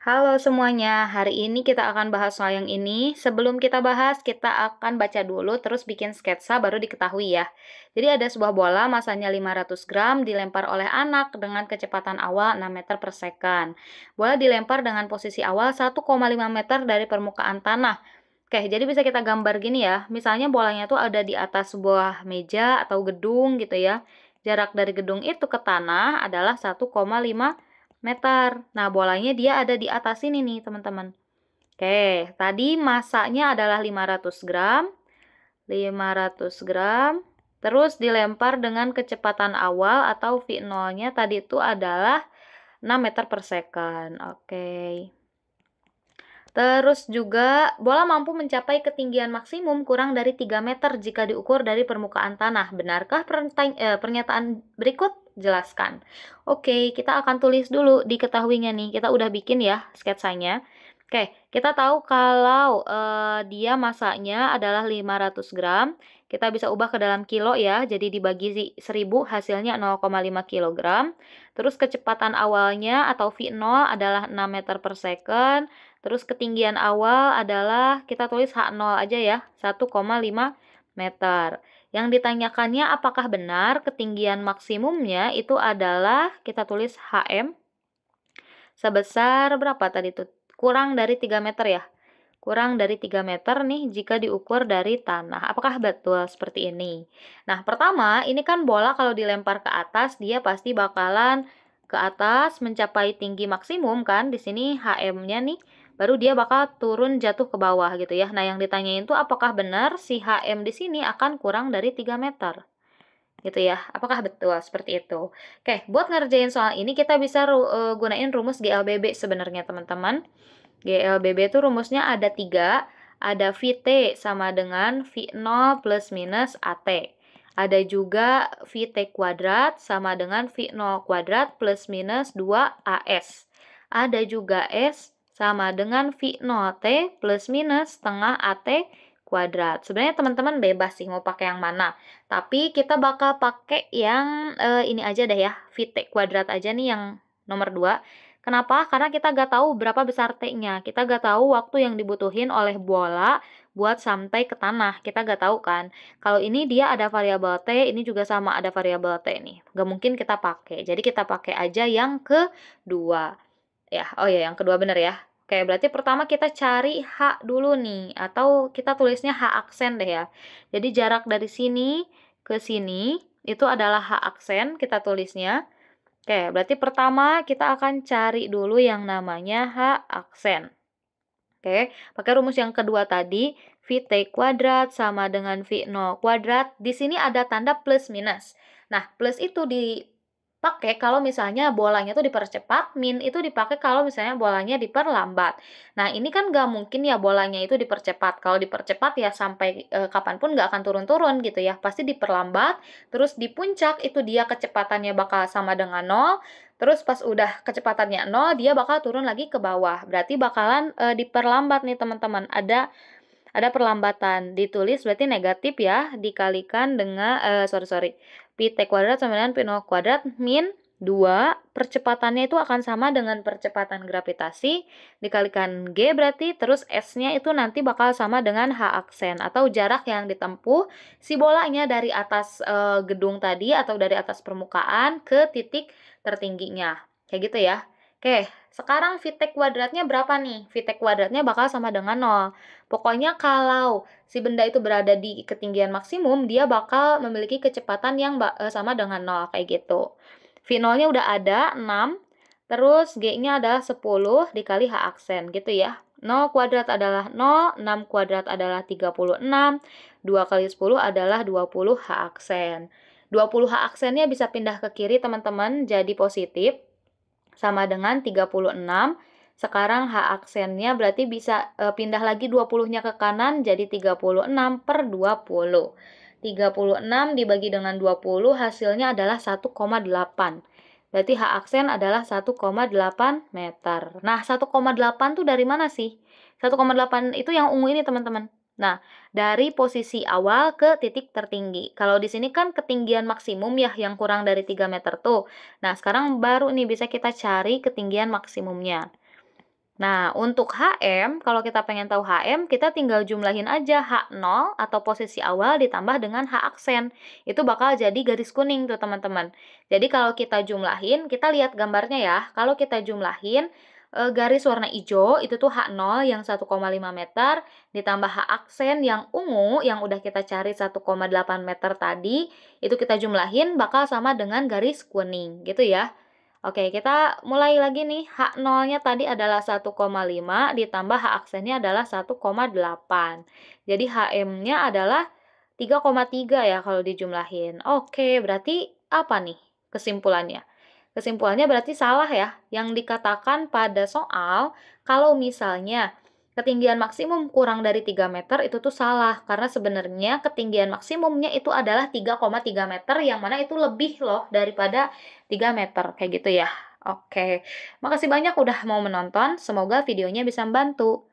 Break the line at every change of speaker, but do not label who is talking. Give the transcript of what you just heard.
Halo semuanya, hari ini kita akan bahas soal yang ini. Sebelum kita bahas, kita akan baca dulu, terus bikin sketsa, baru diketahui ya. Jadi ada sebuah bola, masanya 500 gram, dilempar oleh anak dengan kecepatan awal 6 meter per second. Bola dilempar dengan posisi awal 1,5 meter dari permukaan tanah. Oke, jadi bisa kita gambar gini ya. Misalnya bolanya tuh ada di atas sebuah meja atau gedung gitu ya. Jarak dari gedung itu ke tanah adalah 1,5 meter. Nah, bolanya dia ada di atas ini nih, teman-teman. Oke, tadi masanya adalah 500 gram. 500 gram. Terus dilempar dengan kecepatan awal atau V0-nya tadi itu adalah 6 meter per second. Oke. Terus juga, bola mampu mencapai ketinggian maksimum kurang dari 3 meter jika diukur dari permukaan tanah. Benarkah pernyataan berikut? Jelaskan. Oke, kita akan tulis dulu diketahuinya nih. Kita udah bikin ya sketsanya. Oke, kita tahu kalau dia masanya adalah 500 gram. Kita bisa ubah ke dalam kilo ya. Jadi dibagi 1000 hasilnya 0,5 kilogram. Terus kecepatan awalnya atau V0 adalah 6 meter per second. Terus ketinggian awal adalah kita tulis H0 aja ya, 1,5 meter. Yang ditanyakannya apakah benar ketinggian maksimumnya itu adalah kita tulis HM sebesar berapa tadi tuh? Kurang dari 3 meter ya. Kurang dari 3 meter nih jika diukur dari tanah. Apakah betul seperti ini? Nah, pertama, ini kan bola kalau dilempar ke atas, dia pasti bakalan ke atas mencapai tinggi maksimum kan. Di sini HM-nya nih, baru dia bakal turun jatuh ke bawah gitu ya. Nah, yang ditanyain tuh apakah benar si HM di sini akan kurang dari 3 meter? Gitu ya. Apakah betul seperti itu? Oke, buat ngerjain soal ini kita bisa gunain rumus GLBB sebenarnya teman-teman. GLBB itu rumusnya ada 3, ada VT sama dengan V0 plus minus AT. Ada juga VT kuadrat sama dengan V0 kuadrat plus minus 2AS. Ada juga S sama dengan V0T plus minus setengah AT kuadrat. Sebenarnya teman-teman bebas sih mau pakai yang mana. Tapi kita bakal pakai yang ini aja deh ya, VT kuadrat aja nih yang nomor 2. Kenapa? Karena kita nggak tahu berapa besar T-nya. Kita nggak tahu waktu yang dibutuhin oleh bola buat sampai ke tanah. Kita nggak tahu kan. Kalau ini dia ada variabel T, ini juga sama ada variabel T nih. Nggak mungkin kita pakai. Jadi kita pakai aja yang kedua. Ya, oh ya, yang kedua bener ya. Oke, berarti pertama kita cari H dulu nih. Atau kita tulisnya H aksen deh ya. Jadi jarak dari sini ke sini itu adalah H aksen kita tulisnya. Oke, berarti pertama kita akan cari dulu yang namanya H aksen. Oke, pakai rumus yang kedua tadi, VT kuadrat sama dengan V0 kuadrat. Di sini ada tanda plus minus. Nah, plus itu dipakai kalau misalnya bolanya itu dipercepat, min itu dipakai kalau misalnya bolanya diperlambat. Nah, ini kan nggak mungkin ya bolanya itu dipercepat. Kalau dipercepat ya sampai kapanpun nggak akan turun-turun gitu ya. Pasti diperlambat, terus di puncak itu dia kecepatannya bakal sama dengan 0. Terus pas udah kecepatannya 0, dia bakal turun lagi ke bawah. Berarti bakalan diperlambat nih teman-teman. Ada perlambatan. Ditulis berarti negatif ya, dikalikan dengan pi t kuadrat sama dengan pi 0 kuadrat min 2, percepatannya itu akan sama dengan percepatan gravitasi, dikalikan G berarti, terus S-nya itu nanti bakal sama dengan H aksen, atau jarak yang ditempuh si bolanya dari atas gedung tadi, atau dari atas permukaan ke titik tertingginya. Kayak gitu ya. Oke, sekarang VT kuadratnya berapa nih? VT kuadratnya bakal sama dengan 0. Pokoknya kalau si benda itu berada di ketinggian maksimum, dia bakal memiliki kecepatan yang sama dengan 0, kayak gitu. V0-nya udah ada, 6, terus G-nya adalah 10 dikali H aksen, gitu ya. 0 kuadrat adalah 0, 6 kuadrat adalah 36, 2 kali 10 adalah 20 H aksen. 20 H aksennya bisa pindah ke kiri, teman-teman, jadi positif, sama dengan 36. Sekarang H aksennya berarti bisa pindah lagi 20-nya ke kanan, jadi 36 per 20. 36 dibagi dengan 20 hasilnya adalah 1,8. Berarti H aksen adalah 1,8 meter. Nah, 1,8 tuh dari mana sih? 1,8 itu yang ungu ini, teman-teman. Nah, dari posisi awal ke titik tertinggi. Kalau di sini kan ketinggian maksimum ya yang kurang dari 3 meter tuh. Nah, sekarang baru nih bisa kita cari ketinggian maksimumnya. Nah, untuk HM, kalau kita pengen tahu HM, kita tinggal jumlahin aja H0 atau posisi awal ditambah dengan H aksen. Itu bakal jadi garis kuning tuh, teman-teman. Jadi kalau kita jumlahin, kita lihat gambarnya ya. Kalau kita jumlahin, garis warna hijau itu tuh H0 yang 1,5 meter, ditambah H aksen yang ungu yang udah kita cari 1,8 meter tadi, itu kita jumlahin bakal sama dengan garis kuning, gitu ya. Oke, kita mulai lagi nih. H0-nya tadi adalah 1,5 ditambah H aksennya adalah 1,8. Jadi HM-nya adalah 3,3 ya kalau dijumlahin. Oke, berarti apa nih kesimpulannya? Kesimpulannya berarti salah ya. Yang dikatakan pada soal, kalau misalnya ketinggian maksimum kurang dari 3 meter itu tuh salah. Karena sebenarnya ketinggian maksimumnya itu adalah 3,3 meter, yang mana itu lebih loh daripada 3 meter. Kayak gitu ya. Oke, makasih banyak udah mau menonton. Semoga videonya bisa membantu.